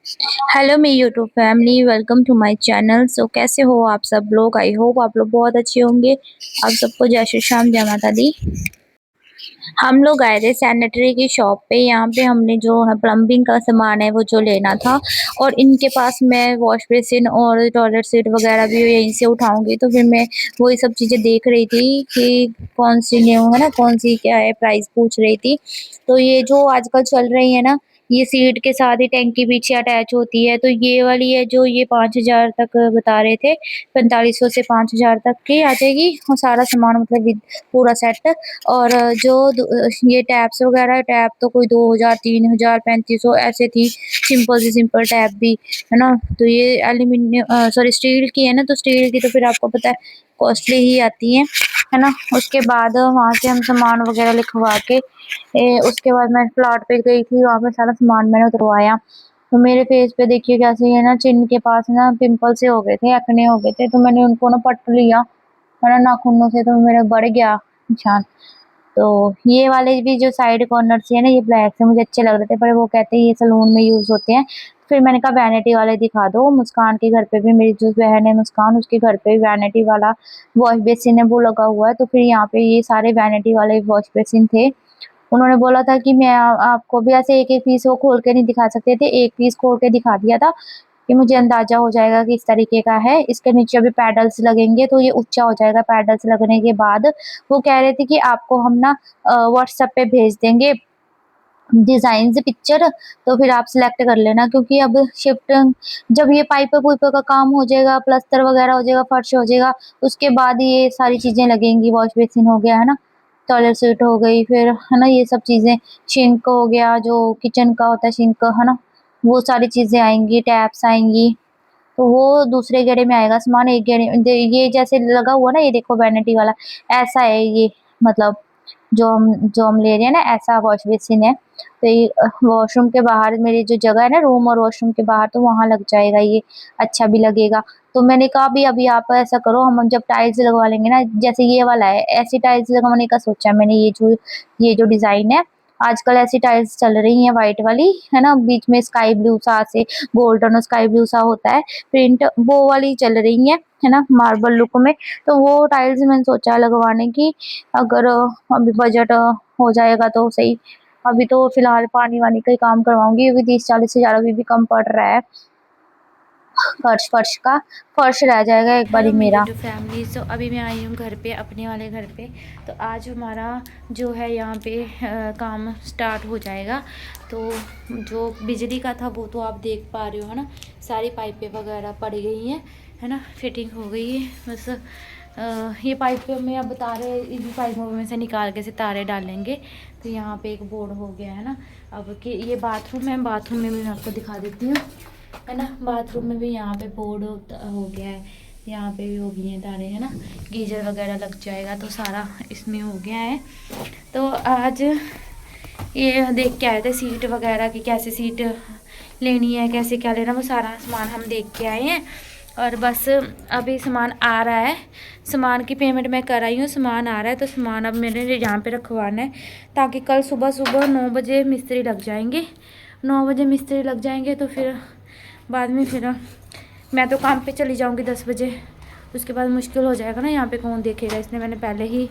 Hello मेरी YouTube family, welcome to my channel. कैसे हो आप सब लोग? आई होप आप लोग बहुत अच्छे होंगे। आप सबको जय श्री श्याम, जय माता दी। हम लोग आए थे सैनिटरी की शॉप पे। यहाँ पे हमने जो है प्लम्बिंग का सामान है वो जो लेना था, और इनके पास मैं वॉश बेसिन और टॉयलेट सीट वगैरह भी यहीं से उठाऊंगी। तो फिर मैं वही सब चीज़ें देख रही थी कि कौन सी न्यू है ना, कौन सी क्या है, प्राइस पूछ रही थी। तो ये जो आजकल चल रही है ना, ये सीट के साथ ही टैंकी पीछे अटैच होती है। तो ये वाली है जो ये 5,000 तक बता रहे थे, 4500 से 5,000 तक की आ जाएगी, और सारा सामान मतलब पूरा सेट। और जो ये टैप्स वगैरह, टैप तो कोई 2,000, 3,000, 3,500 ऐसे थी। सिंपल से सिंपल टैप भी है ना। तो ये एल्यूमिनियम सॉरी स्टील की है ना, तो स्टील की तो फिर आपको पता है कॉस्टली ही आती है ना। उसके बाद वहाँ से हम सामान वगैरह लिखवा के उसके बाद मैं प्लॉट पे गई थी, वहाँ पे सारा सामान मैंने उतरवाया। तो मेरे फेस पे देखिए कैसे है ना, चिन के पास ना पिंपल से हो गए थे, एक्ने हो गए थे। तो मैंने उनको ना पट लिया है ना नाखूनों से, तो मेरा बढ़ गया निशान। तो ये वाले भी जो साइड कॉर्नर है ना, ये ब्लैक से मुझे अच्छे लग रहे थे, पर वो कहते हैं ये सलून में यूज होते हैं। फिर मैंने कहा वैनिटी वाले दिखा दो। मुस्कान के घर पे भी, मेरी जो बहन है मुस्कान, उसके घर पे वैनिटी वाला वॉश बेसिन है वो लगा हुआ है। तो फिर यहाँ पे ये सारे वैनिटी वाले वॉश बेसिन थे। उन्होंने बोला था कि मैं आपको भी ऐसे एक एक पीस वो खोल के नहीं दिखा सकते थे, एक पीस खोल के दिखा दिया था कि मुझे अंदाजा हो जाएगा कि इस तरीके का है। इसके नीचे अभी पैडल्स लगेंगे तो ये ऊंचा हो जाएगा। पैडल्स लगने के बाद वो कह रहे थे कि आपको हम ना व्हाट्सएप पे भेज देंगे डिजाइन से पिक्चर, तो फिर आप सिलेक्ट कर लेना। क्योंकि अब शिफ्ट जब ये पाइप पुइप का काम हो जाएगा, प्लस्तर वगैरह हो जाएगा, फर्श हो जाएगा, उसके बाद ये सारी चीजें लगेंगी। वॉश बेसिन हो गया है ना, टॉयलेट सीट हो गई, फिर है ना ये सब चीजें, सिंक हो गया जो किचन का होता है सिंक है ना, वो सारी चीजें आएंगी, टैप्स आएंगी। तो वो दूसरे गेड़े में आएगा सामान। एक गेड़े ये जैसे लगा हुआ ना, ये देखो वैनिटी वाला ऐसा है ये, मतलब जो हम ले रहे हैं ना, ऐसा वॉश बेसिन है। तो ये वॉशरूम के बाहर मेरी जो जगह है ना, रूम और वॉशरूम के बाहर, तो वहां लग जाएगा ये, अच्छा भी लगेगा। तो मैंने कहा भी अभी आप ऐसा करो, हम जब टाइल्स लगवा लेंगे ना, जैसे ये वाला है, ऐसी टाइल्स लगवाने का सोचा मैंने। ये जो डिजाइन है, आजकल ऐसी टाइल्स चल रही हैं व्हाइट वाली, है ना, बीच में स्काई ब्लू सा से गोल्डन और स्काई ब्लू सा होता है प्रिंट, वो वाली चल रही है ना, मार्बल लुक में। तो वो टाइल्स मैंने सोचा है लगवाने की, अगर अभी बजट हो जाएगा तो सही। अभी तो फिलहाल पानी वानी का ही काम करवाऊंगी, क्योंकि 30-40 हजार अभी भी कम पड़ रहा है। फर्श फर्श का फर्श रह जाएगा एक बारी हेलो मेरी मेरा। YouTube family. अभी मैं आई हूँ घर पे, अपने वाले घर पे। तो आज हमारा जो है यहाँ पे काम स्टार्ट हो जाएगा। तो जो बिजली का था वो तो आप देख पा रहे हो है ना, सारी पाइपें वगैरह पड़ गई हैं, है ना, फिटिंग हो गई है बस। ये पाइप में अब तारे, इन पाइपों में से निकाल के से तारे डालेंगे। तो यहाँ पे एक बोर्ड हो गया है ना। अब कि ये बाथरूम है, बाथरूम में भी मैं आपको दिखा देती हूँ, है ना। बाथरूम में भी यहाँ पे बोर्ड हो गया है, यहाँ पे भी हो गई हैं तारे, है ना। गीजर वगैरह लग जाएगा, तो सारा इसमें हो गया है। तो आज ये देख के आए थे सीट वगैरह की, कैसे सीट लेनी है, कैसे क्या लेना, वो सारा सामान हम देख के आए हैं। और बस अभी सामान आ रहा है, सामान की पेमेंट मैं कर आई हूँ, सामान आ रहा है। तो सामान अब मैंने यहाँ पे रखवाना है, ताकि कल सुबह सुबह 9 बजे मिस्त्री लग जाएंगे। 9 बजे मिस्त्री लग जाएंगे तो फिर बाद में फिर मैं तो काम पे चली जाऊंगी 10 बजे। उसके बाद मुश्किल हो जाएगा ना, यहाँ पे कौन देखेगा, इसलिए मैंने पहले ही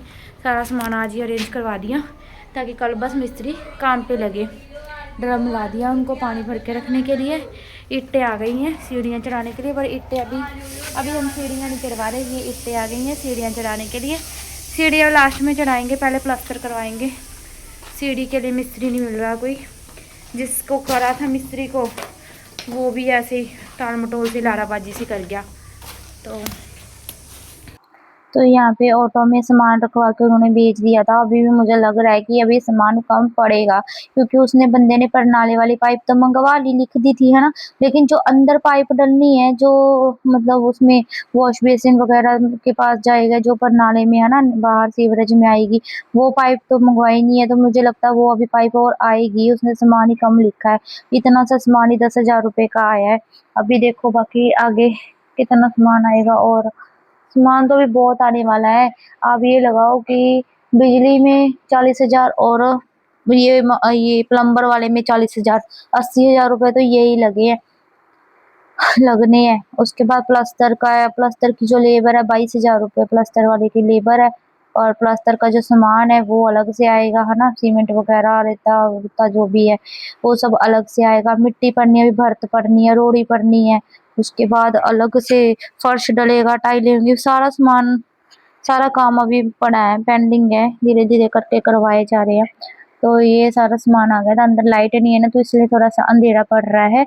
सारा सामान आज ही अरेंज करवा दिया, ताकि कल बस मिस्त्री काम पे लगे। ड्रम ला दिया उनको पानी भर के रखने के लिए। ईंटें आ गई हैं सीढ़ियाँ चढ़ाने के लिए, पर ईंटें अभी अभी हम सीढ़ियाँ नहीं चढ़वा रहे। ये ईंटें आ गई हैं सीढ़ियाँ चढ़ाने के लिए। सीढ़ियाँ लास्ट में चढ़ाएंगे, पहले प्लास्टर करवाएंगे। सीढ़ी के लिए मिस्त्री नहीं मिल रहा कोई, जिसको करा था मिस्त्री को वो भी ऐसे ही टाल मटोल से लाराबाजी सी कर गया। तो तो यहाँ पे ऑटो में सामान रखवा के उन्होंने भेज दिया था। अभी भी मुझे लग रहा है कि अभी सामान कम पड़ेगा, क्योंकि उसने बंदे ने परनाले वाली पाइप तो मंगवा ली, लिख दी थी है ना। लेकिन जो अंदर पाइप डलनी है, जो मतलब उसमें वॉश बेसिन वगैरह के पास जाएगा, जो परनाले में है ना, बाहर सीवरेज में आएगी, वो पाइप तो मंगवाई नहीं है। तो मुझे लगता है वो अभी पाइप और आएगी। उसने सामान ही कम लिखा है, इतना सा सामान ही 10,000 रुपये का आया है। अभी देखो बाकी आगे कितना सामान आएगा, और सामान तो भी बहुत आने वाला है। आप ये लगाओ कि बिजली में 40,000, और ये प्लम्बर वाले में 40,000, 80,000 रुपए तो यही लगे हैं। लगने हैं। उसके बाद प्लास्टर का है, प्लास्टर की जो लेबर है 22,000 रुपये प्लास्टर वाले की लेबर है, और प्लास्टर का जो सामान है वो अलग से आएगा, है ना, सीमेंट वगैरह रेता वेता जो भी है वो सब अलग से आएगा। मिट्टी पड़नी है, अभी भर्त पड़नी है, रोड़ी पड़नी है, उसके बाद अलग से फर्श डलेगा, टाइलें होंगी, सारा सामान, सारा काम अभी पड़ा है, पेंडिंग है, धीरे धीरे करके करवाए जा रहे हैं। तो ये सारा सामान आ गया था। अंदर लाइट नहीं है ना, तो इसलिए थोड़ा सा अंधेरा पड़ रहा है।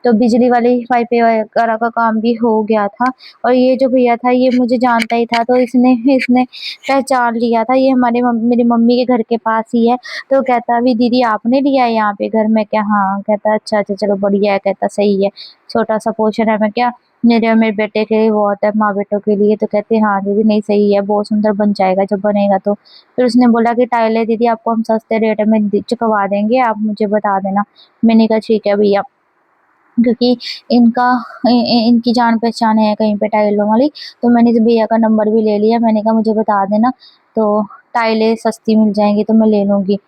तो बिजली वाली पाइपें वगैरह का काम भी हो गया था। और ये जो भैया था ये मुझे जानता ही था, तो इसने इसने पहचान लिया था, ये मेरी मम्मी के घर के पास ही है। तो कहता अभी दीदी आपने लिया है यहाँ पे घर में क्या? हाँ। कहता अच्छा अच्छा चलो बढ़िया है। कहता सही है, छोटा सा पोर्शन है। मैं क्या, मेरे और मेरे बेटे के लिए बहुत है, माँ बेटों के लिए। तो कहते हाँ दीदी नहीं सही है, बहुत सुंदर बन जाएगा जब बनेगा तो। फिर उसने बोला कि टाइलें दीदी आपको हम सस्ते रेट में चुकवा देंगे, आप मुझे बता देना। मैंने कहा ठीक है भैया, क्योंकि इनका इनकी जान पहचान है कहीं पे टाइलों वाली। तो मैंने इस भैया का नंबर भी ले लिया, मैंने कहा मुझे बता देना, तो टाइलें सस्ती मिल जाएंगी तो मैं ले लूँगी।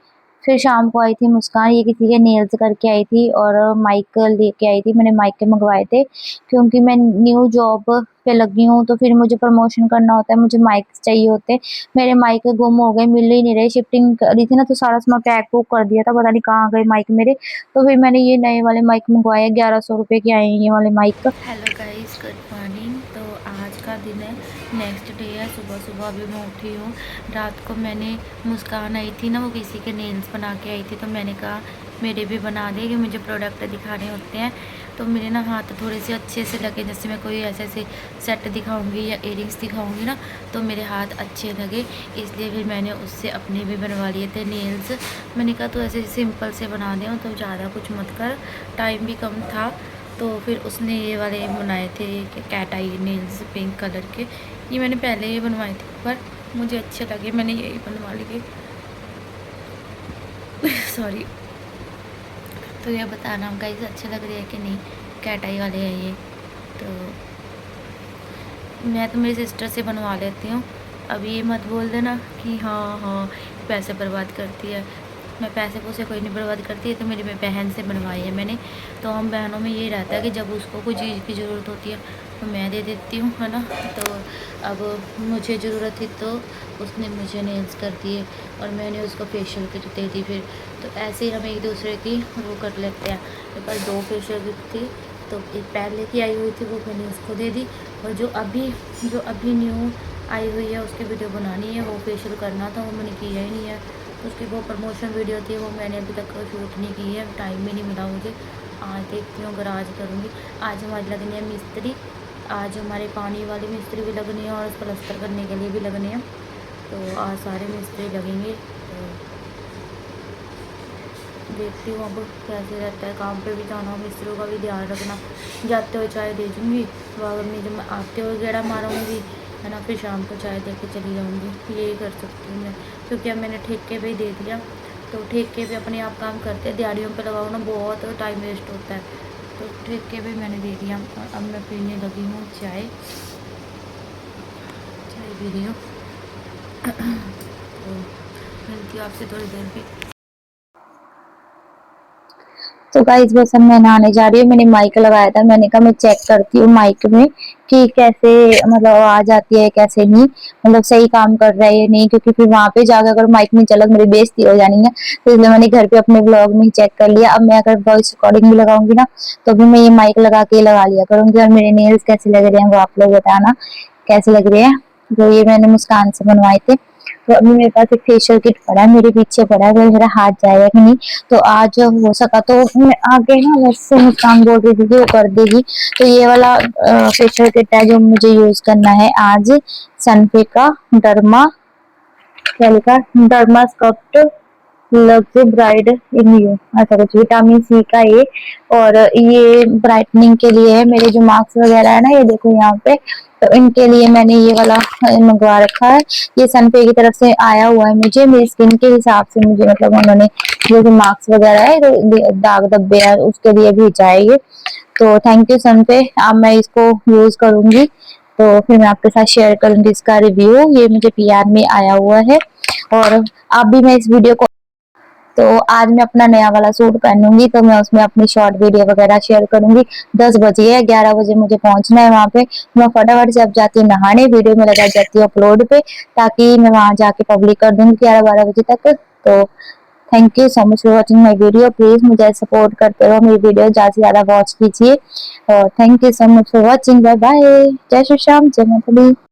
फिर शाम को आई थी मुस्कान, ये किसी के नेल्स करके आई थी और माइक लेके आई थी। मैंने माइक के मंगवाए थे, क्योंकि मैं न्यू जॉब पे लगी हूँ, तो फिर मुझे प्रमोशन करना होता है, मुझे माइक चाहिए होते हैं। मेरे माइक गुम हो गए, मिल ही नहीं रहे। शिफ्टिंग करी थी ना, तो सारा सामान पैक वूक कर दिया था, पता नहीं कहाँ गए माइक मेरे। तो फिर मैंने ये नए वाले माइक मंगवाए, 1100 रुपये के आए हैं ये वाले mic. Hello guys, good morning. तो आज का दिन है, नेक्स्ट डे है। सुबह सुबह अभी मैं उठी हूँ। रात को मैंने, मुस्कान आई थी ना, वो किसी के नेल्स बना के आई थी, तो मैंने कहा मेरे भी बना दे, कि मुझे प्रोडक्ट दिखाने होते हैं। तो मेरे ना हाथ थोड़े से अच्छे से लगे, जैसे मैं कोई ऐसे ऐसे सेट दिखाऊंगी या इयरिंग्स दिखाऊंगी ना, तो मेरे हाथ अच्छे लगे, इसलिए फिर मैंने उससे अपने भी बनवा लिए थे नेल्स। मैंने कहा तो ऐसे सिंपल से बना दें, तो ज़्यादा कुछ मत कर, टाइम भी कम था। तो फिर उसने ये वाले बनाए थे, कैट आई नेल्स पिंक कलर के। ये मैंने पहले ही बनवाए थे, पर मुझे अच्छे लगे, मैंने यही बनवा लिए। सॉरी। तो ये बताना गाइस अच्छे लग रहे हैं कि नहीं, कैट आई वाले हैं ये। तो मैं तो मेरी सिस्टर से बनवा लेती हूँ। अब ये मत बोल देना कि हाँ हाँ पैसे बर्बाद करती है। मैं पैसे पूसे कोई नहीं बर्बाद करती है, तो मेरी बहन से बनवाई है मैंने। तो हम बहनों में ये रहता है कि जब उसको कोई चीज़ की ज़रूरत होती है तो मैं दे देती हूँ, है ना। तो अब मुझे ज़रूरत थी तो उसने मुझे नेल्स कर दिए, और मैंने उसको फेशियल किट दे दी। फिर तो ऐसे ही हम एक दूसरे की वो कर लेते हैं। मेरे पास 2 फेशियल किट थी, तो एक पहले की आई हुई थी वो मैंने उसको दे दी, और जो अभी न्यू आई हुई है उसकी वीडियो बनानी है, वो फेशियल करना था, वो मैंने किया ही नहीं है। उसकी वो प्रमोशन वीडियो थी, वो मैंने अभी तक शूट नहीं की है, टाइम भी नहीं मिला मुझे। आज देखती हूँ अगर आज करूँगी। आज हमारी लगनी है मिस्त्री, आज हमारे पानी वाली मिस्त्री भी लगनी है और प्लस्तर करने के लिए भी लगनी है। तो आज सारे मिस्त्री लगेंगे। तो देखती हूँ अब कैसे रहता है, काम पे भी जाना, मिस्त्रियों का भी ध्यान रखना। जाते हुए चाय दे दूँगी, बाद में जब मैं आते हुए गेड़ा मारूँगी, है ना, फिर शाम को चाय दे के चली जाऊँगी। यही कर सकती हूँ मैं, क्योंकि अब मैंने ठेके पे ही दे दिया। तो ठेके पे अपने आप काम करते हैं, दिहाड़ियों पे लगाओ ना बहुत टाइम वेस्ट होता है। तो ठेके पे मैंने दे दिया, और अब मैं पीने लगी हूँ चाय पी रही हूँ। तो मिलती हूँ आपसे थोड़ी देर पे। तो गाइस बस अब मैं नहाने जा रही हूँ। मैंने माइक लगाया था, मैंने कहा मैं चेक करती हूँ माइक में कि कैसे मतलब आवाज आती है कैसे नहीं, मतलब सही काम कर रहा है या नहीं, क्योंकि फिर वहां पे जाकर अगर माइक नहीं चला मेरी बेइज्जती हो जानी है। तो इसलिए मैंने घर पे अपने ब्लॉग में चेक कर लिया। अब मैं अगर वॉइस रिकॉर्डिंग भी लगाऊंगी ना, तो भी मैं ये माइक लगा के लगा लिया करूंगी। और मेरे नेल्स कैसे लग रहे हैं वो आप लोग बताना कैसे लग रहे हैं। तो ये मैंने मुस्कान से बनवाए थे। तो अभी मेरे पास एक फेशियल किट पड़ा है, मेरे पीछे पड़ा है, वो मेरा हाथ जाएगा कि नहीं। तो आज हो सका तो मैं आगे ना, वैसे मुस्कान बोल रही थी कि वो कर देगी। तो ये वाला फेशियल किट है जो मुझे यूज करना है आज, सनफे का डर्मा, क्या लिखा, derma sculpt luxury bride in you, ऐसा कुछ, विटामिन सी का ये। और ये ब्राइटनिंग के लिए है। मेरे जो मार्क्स वगैरह है ना, ये देखो यहाँ पे, तो इनके लिए मैंने ये वाला मंगवा रखा है। ये सनपे की तरफ से आया हुआ है मुझे, मेरी स्किन के हिसाब से मुझे, मतलब उन्होंने जो जो मार्क्स वगैरह है, जो दाग धब्बे है, उसके लिए भेजा है ये। तो थैंक यू सनपे। अब मैं इसको यूज करूंगी, तो फिर मैं आपके साथ शेयर करूंगी इसका रिव्यू। ये मुझे पीआर में आया हुआ है। और आप भी मैं इस वीडियो को तो आज मैं अपना नया वाला सूट पहनूंगी, तो मैं उसमें अपनी शॉर्ट वीडियो वगैरह शेयर करूंगी। 10 बजे है, 11 बजे मुझे पहुंचना है वहां पे। मैं फटाफट से अब जाती हूँ नहाने, वीडियो में लगा जाती हूँ अपलोड पे, ताकि मैं वहां जाके पब्लिक कर दूंगी 11-12 बजे तक। तो thank you so much for watching my video. Please मुझे सपोर्ट करते रहो, मेरी वीडियो ज्यादा से ज्यादा वॉच कीजिए। और thank you so much for watching. Bye bye. जय श्री श्याम, जय माता दी।